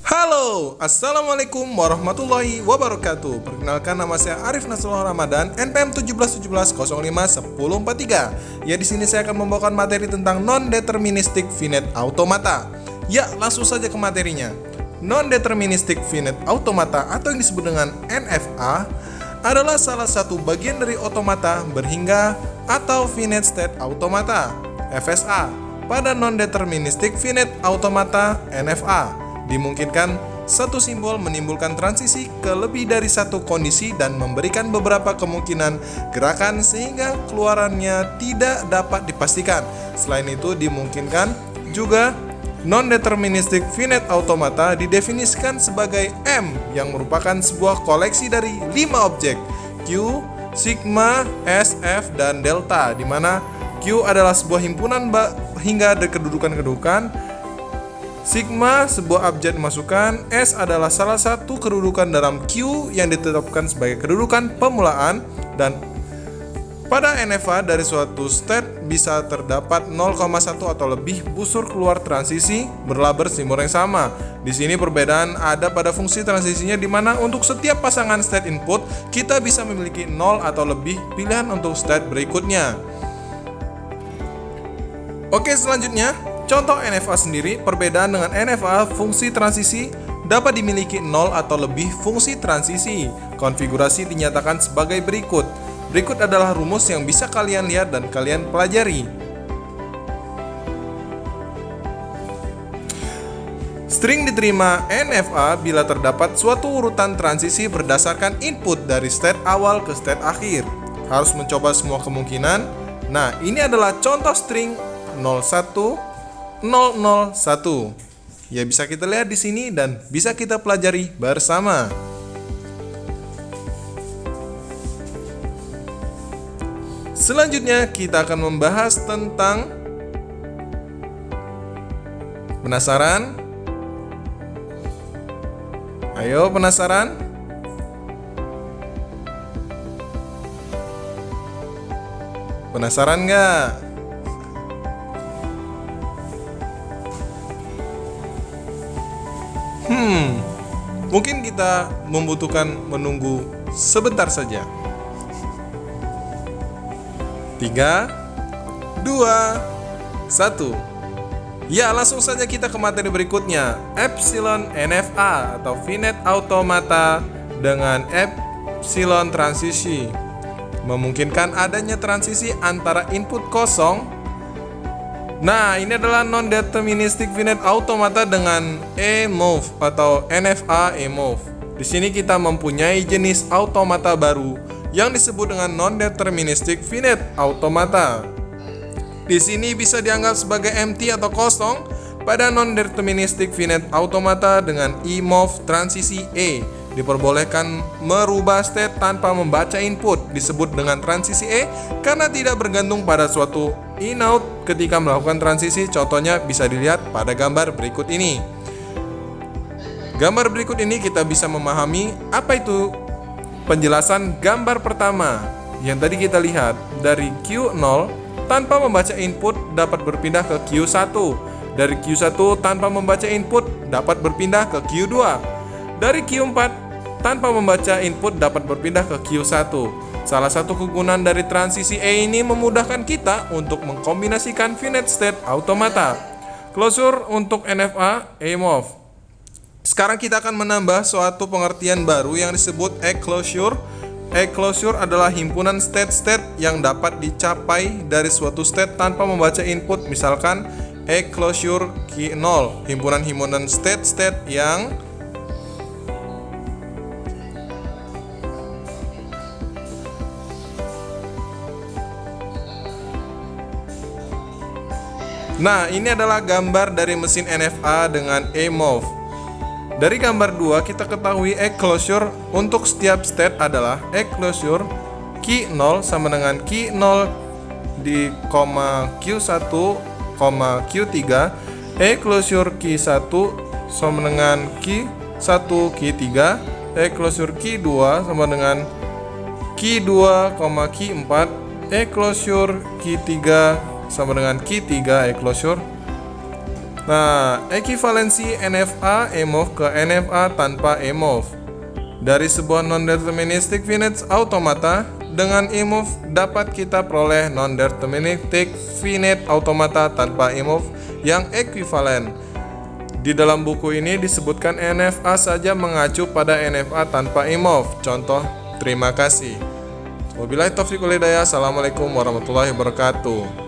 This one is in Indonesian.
Halo, Assalamualaikum warahmatullahi wabarakatuh. Perkenalkan, nama saya Arif Nasrullah Ramadan, NPM 1717051043. Ya, di sini saya akan membawakan materi tentang non-deterministic finite automata. Ya, langsung saja ke materinya. Non-deterministic finite automata atau yang disebut dengan NFA adalah salah satu bagian dari otomata berhingga atau finite state automata FSA. Pada non-deterministic finite automata NFA dimungkinkan satu simbol menimbulkan transisi ke lebih dari satu kondisi dan memberikan beberapa kemungkinan gerakan sehingga keluarannya tidak dapat dipastikan. Selain itu, dimungkinkan juga non-deterministic finite automata didefinisikan sebagai M yang merupakan sebuah koleksi dari 5 objek Q, sigma, S, F, dan delta, di mana Q adalah sebuah himpunan hingga dari kedudukan-kedudukan, sigma sebuah abjad masukan, S adalah salah satu kedudukan dalam Q yang ditetapkan sebagai kedudukan pemulaan, dan pada NFA dari suatu state bisa terdapat 0,1 atau lebih busur keluar transisi berlaber simbol yang sama. Di sini perbedaan ada pada fungsi transisinya, di mana untuk setiap pasangan state input kita bisa memiliki 0 atau lebih pilihan untuk state berikutnya. Oke, selanjutnya contoh NFA sendiri. Perbedaan dengan NFA, fungsi transisi dapat dimiliki 0 atau lebih fungsi transisi. Konfigurasi dinyatakan sebagai berikut. Berikut adalah rumus yang bisa kalian lihat dan kalian pelajari. String diterima NFA bila terdapat suatu urutan transisi berdasarkan input dari state awal ke state akhir. Harus mencoba semua kemungkinan. Nah, ini adalah contoh string 01001. Ya, bisa kita lihat di sini dan bisa kita pelajari bersama. Selanjutnya kita akan membahas tentang penasaran? Ayo, penasaran? Penasaran nggak? Mungkin kita membutuhkan menunggu sebentar saja. 3, 2, 1. Ya, langsung saja kita ke materi berikutnya. Epsilon NFA atau finite automata dengan epsilon transisi memungkinkan adanya transisi antara input kosong. Nah, ini adalah non-deterministic finite automata dengan E-move atau NFA E-move. Di sini kita mempunyai jenis automata baru yang disebut dengan non-deterministic finite automata. Di sini bisa dianggap sebagai empty atau kosong. Pada non-deterministic finite automata dengan E-move transisi E diperbolehkan merubah state tanpa membaca input, disebut dengan transisi E karena tidak bergantung pada suatu in-out ketika melakukan transisi. Contohnya bisa dilihat pada gambar berikut ini. Gambar berikut ini kita bisa memahami apa itu penjelasan gambar pertama yang tadi kita lihat. Dari Q0 tanpa membaca input dapat berpindah ke Q1. Dari Q1 tanpa membaca input dapat berpindah ke Q2. Dari Q4 tanpa membaca input dapat berpindah ke Q1. Salah satu kegunaan dari transisi E ini memudahkan kita untuk mengkombinasikan finite state automata. Closure untuk NFA E-move. Sekarang kita akan menambah suatu pengertian baru yang disebut E-closure. E-closure adalah himpunan state-state yang dapat dicapai dari suatu state tanpa membaca input. Misalkan E-closure Q0, himpunan-himpunan state-state yang Nah, ini adalah gambar dari mesin NFA dengan E-move. Dari gambar 2 kita ketahui E-closure untuk setiap state adalah E-closure Q0 sama dengan Q0 di Q1, Q3. E-closure Q1 sama dengan Q1, Q3. E-closure Q2 sama dengan Q2, Q4. E-closure Q3 sama dengan Q3 E-closure Nah, ekivalensi NFA EMOV ke NFA tanpa EMOV. Dari sebuah non-deterministic finite automata dengan EMOV dapat kita peroleh non-deterministic finite automata tanpa EMOV yang ekuivalen. Di dalam buku ini disebutkan NFA saja mengacu pada NFA tanpa EMOV. Contoh, terima kasih. Wabillahi taufiq wal hidayah. Assalamualaikum warahmatullahi wabarakatuh.